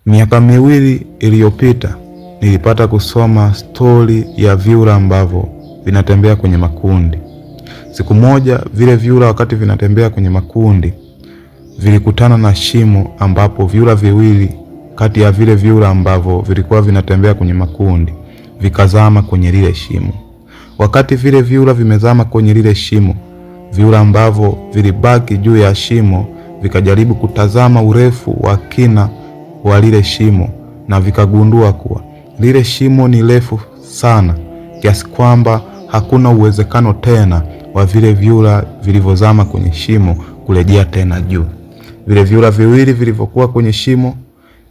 Miaka miwili iliyopita nilipata kusoma stori ya vyura ambavyo vinatembea kwenye makundi. Siku moja vile vyura wakati vinatembea kwenye makundi vilikutana na shimo ambapo vyura viwili kati ya vile vyura ambavyo vilikuwa vinatembea kwenye makundi vikazama kwenye lile shimo. Wakati vile vyura vimezama kwenye lile shimo, vyura ambavyo vilibaki juu ya shimo vikajaribu kutazama urefu wa kina wa lile shimo na vikagundua kuwa lile shimo ni refu sana kiasi kwamba hakuna uwezekano tena wa vile vyura vilivyozama kwenye shimo kurejea tena juu. Vile vyura viwili vilivyokuwa kwenye shimo,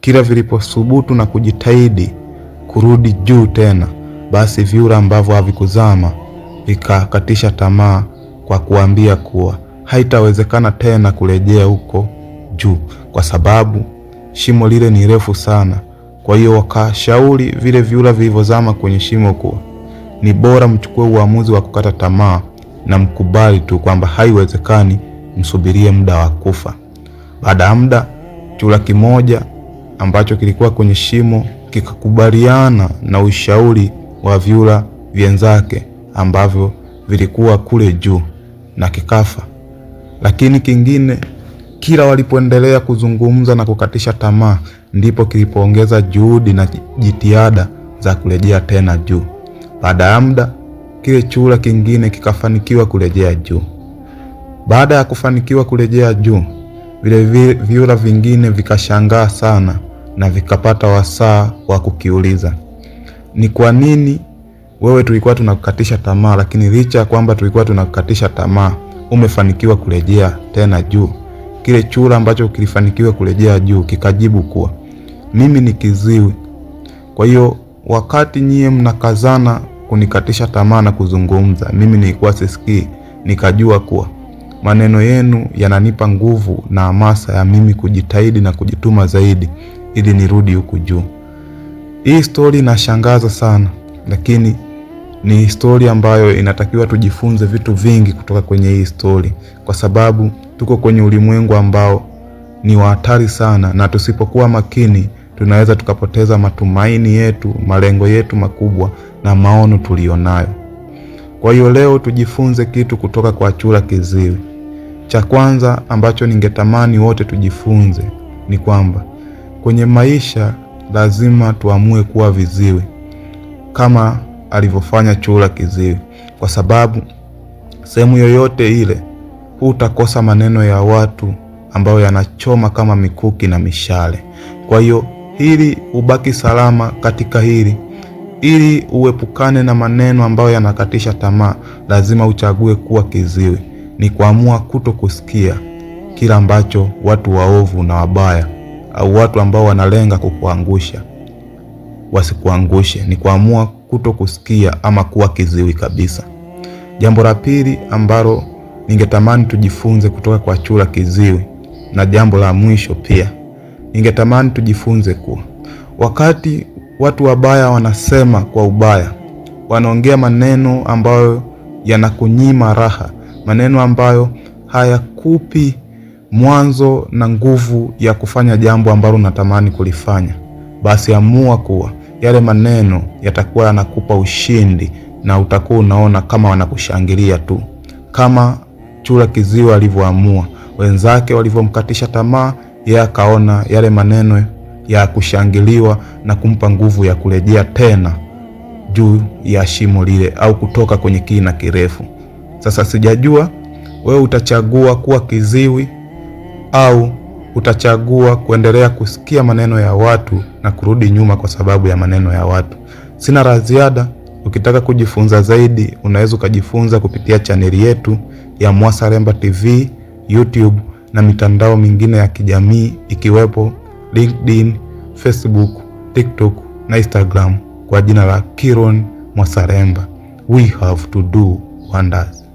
kila viliposubutu na kujitahidi kurudi juu tena, basi vyura ambavyo havikuzama vikakatisha tamaa kwa kuambia kuwa haitawezekana tena kurejea huko juu kwa sababu shimo lile ni refu sana. Kwa hiyo wakashauri vile vyura vilivyozama kwenye shimo kuwa ni bora mchukue uamuzi wa kukata tamaa na mkubali tu kwamba haiwezekani, msubirie muda wa kufa. Baada ya muda, chura kimoja ambacho kilikuwa kwenye shimo kikakubaliana na ushauri wa vyura wenzake ambavyo vilikuwa kule juu na kikafa. Lakini kingine, kila walipoendelea kuzungumza na kukatisha tamaa, ndipo kilipoongeza juhudi na jitihada za kurejea tena juu. Baada ya muda, kile chura kingine kikafanikiwa kurejea juu. Baada ya kufanikiwa kurejea juu, vile vyura vingine vikashangaa sana na vikapata wasaa wa kukiuliza, ni kwa nini wewe tulikuwa tunakukatisha tamaa, lakini licha ya kwamba tulikuwa tunakukatisha tamaa umefanikiwa kurejea tena juu? Kile chura ambacho kilifanikiwa kurejea juu kikajibu kuwa mimi ni kiziwi. Kwa hiyo wakati nyie mnakazana kunikatisha tamaa na kuzungumza, mimi nilikuwa sisikii. Nikajua kuwa maneno yenu yananipa nguvu na hamasa ya mimi kujitahidi na kujituma zaidi ili nirudi huku juu. Hii story inashangaza sana, lakini ni story ambayo inatakiwa tujifunze vitu vingi kutoka kwenye hii story, kwa sababu tuko kwenye ulimwengu ambao ni wa hatari sana, na tusipokuwa makini tunaweza tukapoteza matumaini yetu, malengo yetu makubwa na maono tulionayo. Kwa hiyo leo tujifunze kitu kutoka kwa chura kiziwi. Cha kwanza ambacho ningetamani wote tujifunze ni kwamba kwenye maisha lazima tuamue kuwa viziwi kama alivyofanya chura kiziwi, kwa sababu sehemu yoyote ile hutakosa maneno ya watu ambayo yanachoma kama mikuki na mishale. Kwa hiyo ili ubaki salama katika hili, ili uepukane na maneno ambayo yanakatisha tamaa, lazima uchague kuwa kiziwi. Ni kuamua kuto kusikia kila ambacho watu waovu na wabaya au watu ambao wanalenga kukuangusha wasikuangushe. Ni kuamua kuto kusikia ama kuwa kiziwi kabisa. Jambo la pili ambalo ningetamani tujifunze kutoka kwa chura kiziwi, na jambo la mwisho pia ningetamani tujifunze kuwa wakati watu wabaya wanasema kwa ubaya, wanaongea maneno ambayo yanakunyima raha, maneno ambayo hayakupi mwanzo na nguvu ya kufanya jambo ambalo unatamani kulifanya, basi amua kuwa yale maneno yatakuwa yanakupa ushindi na utakuwa unaona kama wanakushangilia tu, kama chura kiziwi alivyoamua. Wenzake walivyomkatisha tamaa, yeye akaona yale maneno ya kushangiliwa na kumpa nguvu ya kurejea tena juu ya shimo lile au kutoka kwenye kina kirefu. Sasa sijajua wewe utachagua kuwa kiziwi au utachagua kuendelea kusikia maneno ya watu na kurudi nyuma kwa sababu ya maneno ya watu. Sina la ziada. Ukitaka kujifunza zaidi, unaweza kujifunza kupitia chaneli yetu ya Mwasalemba TV, YouTube na mitandao mingine ya kijamii ikiwepo LinkedIn, Facebook, TikTok na Instagram kwa jina la Kiron Mwasalemba. We have to do wonders.